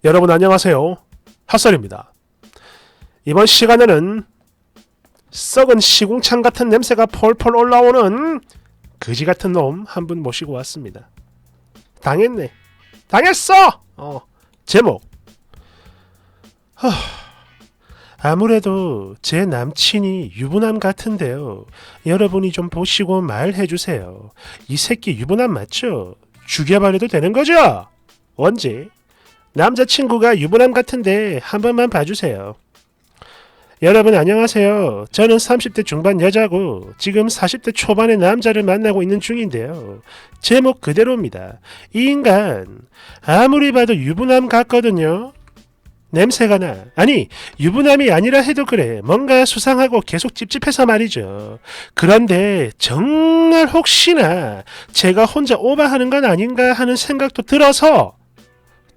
여러분 안녕하세요. 핫설입니다. 이번 시간에는 썩은 시궁창 같은 냄새가 폴폴 올라오는 그지 같은 놈 한 분 모시고 왔습니다. 당했네. 당했어! 제목. 아무래도 제 남친이 유부남 같은데요. 여러분이 좀 보시고 말해주세요. 이 새끼 유부남 맞죠? 죽여버려도 되는 거죠? 언제? 남자친구가 유부남 같은데 한 번만 봐주세요. 여러분 안녕하세요. 저는 30대 중반 여자고 지금 40대 초반의 남자를 만나고 있는 중인데요. 제목 그대로입니다. 이 인간 아무리 봐도 유부남 같거든요. 냄새가 나. 아니 유부남이 아니라 해도 그래. 뭔가 수상하고 계속 찝찝해서 말이죠. 그런데 정말 혹시나 제가 혼자 오버하는 건 아닌가 하는 생각도 들어서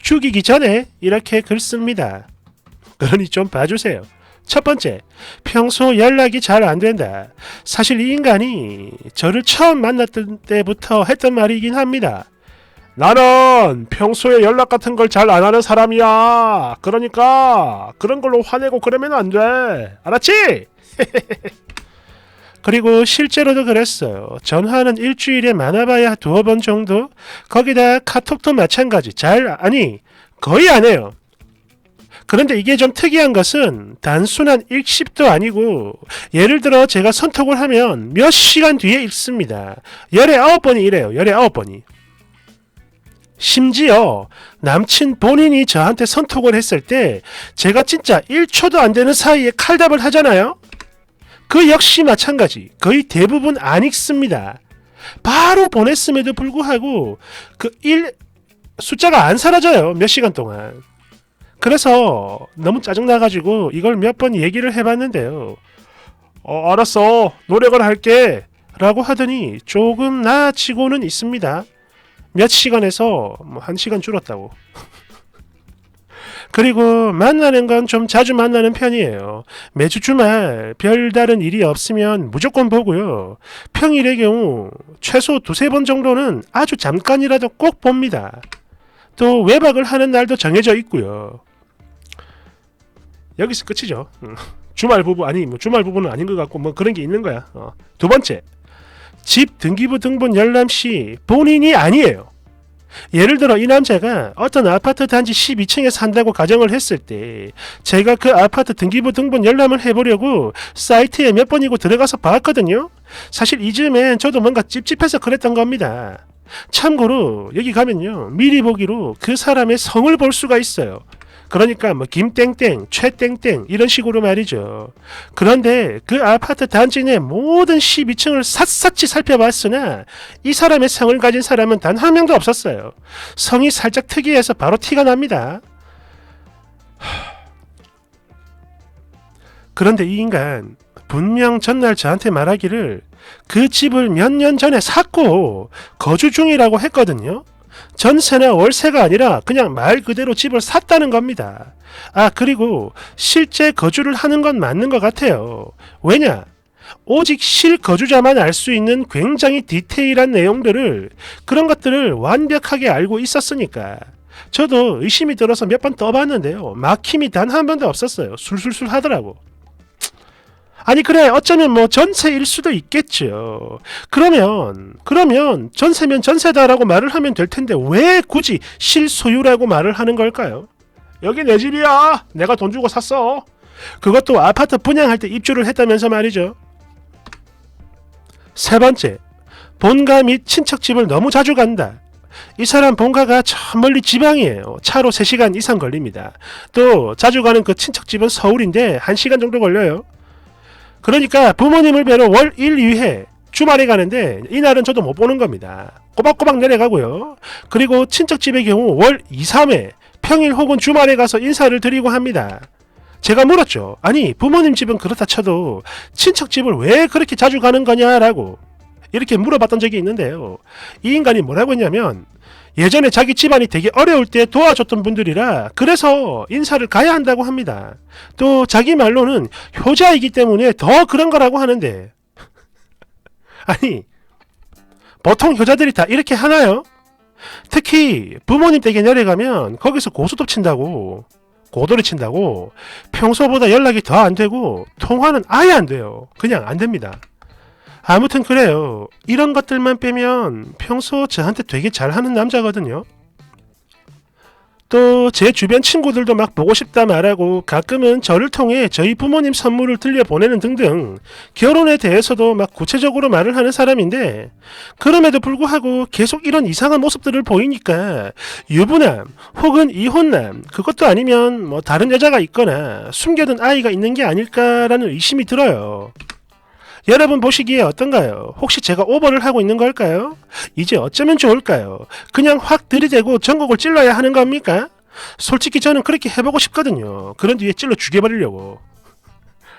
죽이기 전에 이렇게 글 씁니다. 그러니 좀 봐주세요. 첫 번째, 평소 연락이 잘 안 된다. 사실 이 인간이 저를 처음 만났던 때부터 했던 말이긴 합니다. 나는 평소에 연락 같은 걸 잘 안 하는 사람이야. 그러니까 그런 걸로 화내고 그러면 안 돼. 알았지? 그리고 실제로도 그랬어요. 전화는 일주일에 많아봐야 2번 정도? 거기다 카톡도 마찬가지. 거의 안 해요. 그런데 이게 좀 특이한 것은 단순한 읽씹도 아니고 예를 들어 제가 선톡을 하면 몇 시간 뒤에 읽습니다. 열에 9번이 이래요. 열에 9번이. 심지어 남친 본인이 저한테 선톡을 했을 때 제가 진짜 1초도 안 되는 사이에 칼답을 하잖아요. 그 역시 마찬가지. 거의 대부분 안 읽습니다. 바로 보냈음에도 불구하고 그 숫자가 안 사라져요. 몇 시간 동안. 그래서 너무 짜증나가지고 이걸 몇 번 얘기를 해봤는데요. 알았어. 노력을 할게. 라고 하더니 조금 나아지고는 있습니다. 몇 시간에서 1시간 줄었다고. 그리고 만나는 건 좀 자주 만나는 편이에요. 매주 주말 별다른 일이 없으면 무조건 보고요. 평일의 경우 최소 2-3번 정도는 아주 잠깐이라도 꼭 봅니다. 또 외박을 하는 날도 정해져 있고요. 여기서 끝이죠. 주말 부부 주말 부부는 아닌 것 같고 그런 게 있는 거야. 두 번째, 집 등기부 등본 열람 시 본인이 아니에요. 예를 들어 이 남자가 어떤 아파트 단지 12층에 산다고 가정을 했을 때 제가 그 아파트 등기부 등본 열람을 해보려고 사이트에 몇 번이고 들어가서 봤거든요. 사실 이쯤엔 저도 뭔가 찝찝해서 그랬던 겁니다. 참고로 여기 가면요, 미리 보기로 그 사람의 성을 볼 수가 있어요. 그러니까 김땡땡, 최땡땡 이런 식으로 말이죠. 그런데 그 아파트 단지 내 모든 12층을 샅샅이 살펴봤으나 이 사람의 성을 가진 사람은 단 한 명도 없었어요. 성이 살짝 특이해서 바로 티가 납니다. 그런데 이 인간 분명 전날 저한테 말하기를 그 집을 몇 년 전에 샀고 거주 중이라고 했거든요. 전세나 월세가 아니라 그냥 말 그대로 집을 샀다는 겁니다. 그리고 실제 거주를 하는 건 맞는 것 같아요. 왜냐? 오직 실거주자만 알 수 있는 굉장히 디테일한 내용들을, 그런 것들을 완벽하게 알고 있었으니까. 저도 의심이 들어서 몇 번 떠봤는데요. 막힘이 단 한 번도 없었어요. 술술술 하더라고. 그래 어쩌면 전세일 수도 있겠죠. 그러면 전세면 전세다라고 말을 하면 될 텐데 왜 굳이 실소유라고 말을 하는 걸까요? 여기 내 집이야. 내가 돈 주고 샀어. 그것도 아파트 분양할 때 입주를 했다면서 말이죠. 세 번째, 본가 및 친척집을 너무 자주 간다. 이 사람 본가가 저 멀리 지방이에요. 차로 3시간 이상 걸립니다. 또 자주 가는 그 친척집은 서울인데 1시간 정도 걸려요. 그러니까 부모님을 뵈러 월 1, 2회 주말에 가는데 이날은 저도 못 보는 겁니다. 꼬박꼬박 내려가고요. 그리고 친척집의 경우 월 2, 3회 평일 혹은 주말에 가서 인사를 드리고 합니다. 제가 물었죠. 부모님 집은 그렇다 쳐도 친척집을 왜 그렇게 자주 가는 거냐라고 이렇게 물어봤던 적이 있는데요. 이 인간이 뭐라고 했냐면 예전에 자기 집안이 되게 어려울 때 도와줬던 분들이라 그래서 인사를 가야 한다고 합니다. 또 자기 말로는 효자이기 때문에 더 그런 거라고 하는데 보통 효자들이 다 이렇게 하나요? 특히 부모님 댁에 내려가면 거기서 고스톱 친다고, 고돌이 친다고 평소보다 연락이 더 안 되고 통화는 아예 안 돼요. 그냥 안 됩니다. 아무튼 그래요. 이런 것들만 빼면 평소 저한테 되게 잘하는 남자거든요. 또 제 주변 친구들도 막 보고 싶다 말하고 가끔은 저를 통해 저희 부모님 선물을 들려보내는 등등 결혼에 대해서도 막 구체적으로 말을 하는 사람인데, 그럼에도 불구하고 계속 이런 이상한 모습들을 보이니까 유부남 혹은 이혼남, 그것도 아니면 뭐 다른 여자가 있거나 숨겨둔 아이가 있는 게 아닐까라는 의심이 들어요. 여러분 보시기에 어떤가요? 혹시 제가 오버를 하고 있는 걸까요? 이제 어쩌면 좋을까요? 그냥 확 들이대고 전곡을 찔러야 하는 겁니까? 솔직히 저는 그렇게 해보고 싶거든요. 그런 뒤에 찔러 죽여버리려고.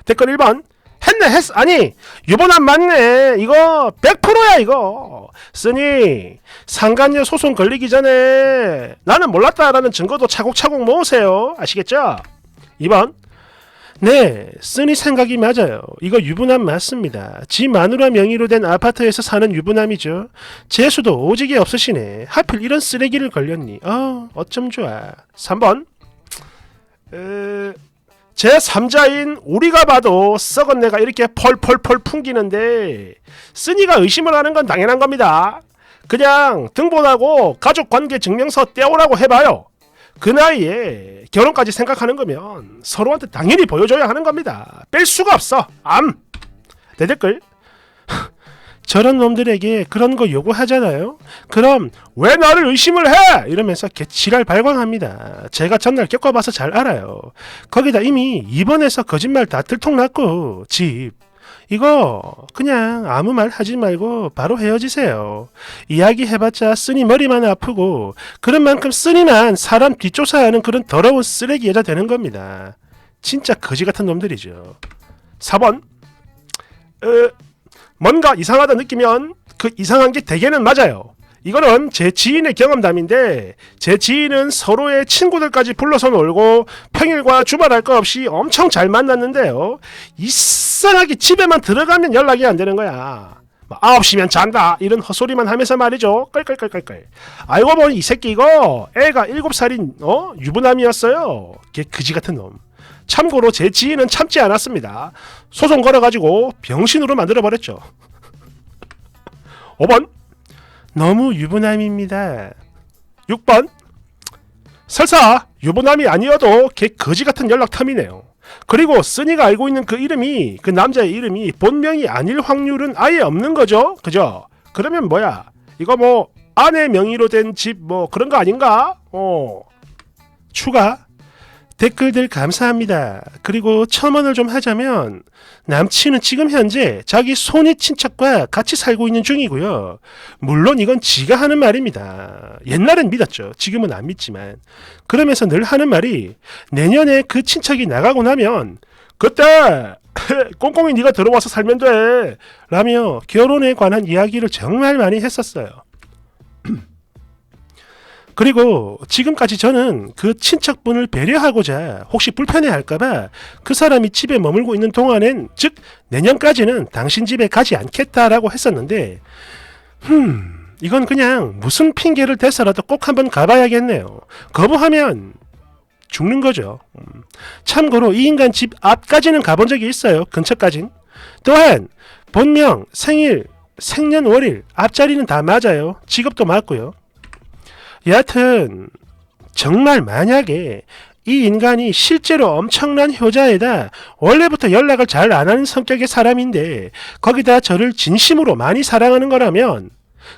댓글 1번. 했네 했어. 아니 유부남 맞네. 이거 100%야 이거. 쓰니 상간녀 소송 걸리기 전에 나는 몰랐다라는 증거도 차곡차곡 모으세요. 아시겠죠? 2번. 네, 쓰니 생각이 맞아요. 이거 유부남 맞습니다. 지 마누라 명의로 된 아파트에서 사는 유부남이죠. 재수도 오지게 없으시네. 하필 이런 쓰레기를 걸렸니. 어쩜 좋아. 3번. 제 3자인 우리가 봐도 썩은 내가 이렇게 펄펄펄 풍기는데 쓰니가 의심을 하는 건 당연한 겁니다. 그냥 등본하고 가족관계 증명서 떼오라고 해봐요. 그 나이에 결혼까지 생각하는 거면 서로한테 당연히 보여줘야 하는 겁니다. 뺄 수가 없어. 내 댓글. 저런 놈들에게 그런 거 요구하잖아요. 그럼 왜 나를 의심을 해? 이러면서 지랄 발광합니다. 제가 전날 겪어봐서 잘 알아요. 거기다 이미 입원해서 거짓말 다 들통났고 집 이거 그냥 아무 말 하지 말고 바로 헤어지세요. 이야기해봤자 쓰니 머리만 아프고 그런 만큼 쓰니만 사람 뒷조사하는 그런 더러운 쓰레기 여자 되는 겁니다. 진짜 거지 같은 놈들이죠. 4번. 뭔가 이상하다 느끼면 그 이상한 게 대개는 맞아요. 이거는 제 지인의 경험담인데 제 지인은 서로의 친구들까지 불러서 놀고 평일과 주말할 거 없이 엄청 잘 만났는데요. 이상하게 집에만 들어가면 연락이 안 되는 거야. 9시면 잔다 이런 헛소리만 하면서 말이죠. 끌끌끌끌끌. 알고 보니 이 새끼 이거 애가 7살인 유부남이었어요. 걔 그지 같은 놈. 참고로 제 지인은 참지 않았습니다. 소송 걸어가지고 병신으로 만들어버렸죠. 5번. 너무 유부남입니다. 6번. 설사 유부남이 아니어도 걔 거지같은 연락탐이네요. 그리고 쓰니가 알고 있는 그 이름이, 그 남자의 이름이 본명이 아닐 확률은 아예 없는 거죠. 그죠? 그러면 뭐야, 이거 뭐 아내 명의로 된 집 뭐 그런 거 아닌가? 추가 댓글들 감사합니다. 그리고 첨언을 좀 하자면 남친은 지금 현재 자기 손위 친척과 같이 살고 있는 중이고요. 물론 이건 지가 하는 말입니다. 옛날엔 믿었죠. 지금은 안 믿지만. 그러면서 늘 하는 말이 내년에 그 친척이 나가고 나면 그때 꼼꼼히 네가 들어와서 살면 돼 라며 결혼에 관한 이야기를 정말 많이 했었어요. 그리고 지금까지 저는 그 친척분을 배려하고자 혹시 불편해할까봐 그 사람이 집에 머물고 있는 동안엔, 즉 내년까지는 당신 집에 가지 않겠다라고 했었는데 이건 그냥 무슨 핑계를 대서라도 꼭 한번 가봐야겠네요. 거부하면 죽는 거죠. 참고로 이 인간 집 앞까지는 가본 적이 있어요. 근처까진. 또한 본명, 생일, 생년월일, 앞자리는 다 맞아요. 직업도 맞고요. 여하튼 정말 만약에 이 인간이 실제로 엄청난 효자에다 원래부터 연락을 잘 안 하는 성격의 사람인데 거기다 저를 진심으로 많이 사랑하는 거라면,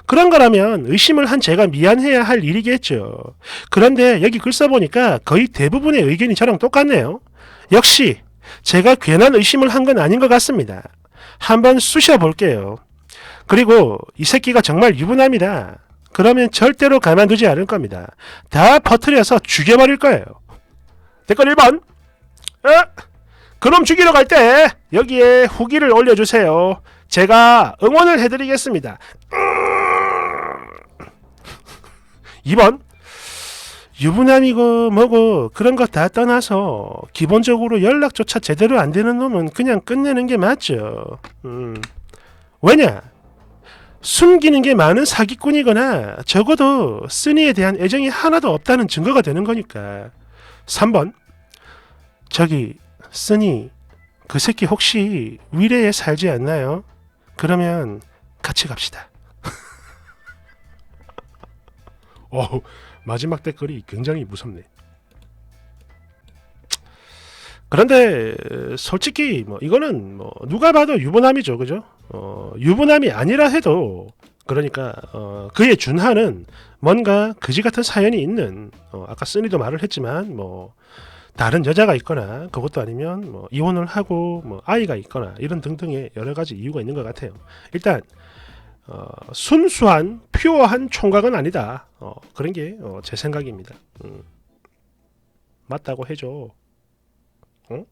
그런 거라면 의심을 한 제가 미안해야 할 일이겠죠. 그런데 여기 글 써보니까 거의 대부분의 의견이 저랑 똑같네요. 역시 제가 괜한 의심을 한 건 아닌 것 같습니다. 한번 쑤셔볼게요. 그리고 이 새끼가 정말 유부남이다. 그러면 절대로 가만두지 않을 겁니다. 다 퍼뜨려서 죽여버릴 거예요. 댓글 1번. 그럼 죽이러 갈 때 여기에 후기를 올려주세요. 제가 응원을 해드리겠습니다. 2번. 유부남이고 뭐고 그런 거 다 떠나서 기본적으로 연락조차 제대로 안 되는 놈은 그냥 끝내는 게 맞죠. 왜냐? 숨기는 게 많은 사기꾼이거나 적어도 쓰니에 대한 애정이 하나도 없다는 증거가 되는 거니까. 3번. 저기 쓰니 그 새끼 혹시 위례에 살지 않나요? 그러면 같이 갑시다. 마지막 댓글이 굉장히 무섭네. 그런데 솔직히 뭐 이거는 뭐 누가 봐도 유부남이죠, 그죠? 유부남이 아니라 해도 그러니까 그의 준하는 뭔가 그지 같은 사연이 있는 아까 쓰니도 말을 했지만 뭐 다른 여자가 있거나 그것도 아니면 뭐 이혼을 하고 뭐 아이가 있거나 이런 등등의 여러 가지 이유가 있는 것 같아요. 일단 순수한 퓨어한 총각은 아니다. 그런 게 제 생각입니다. 맞다고 해줘. 어?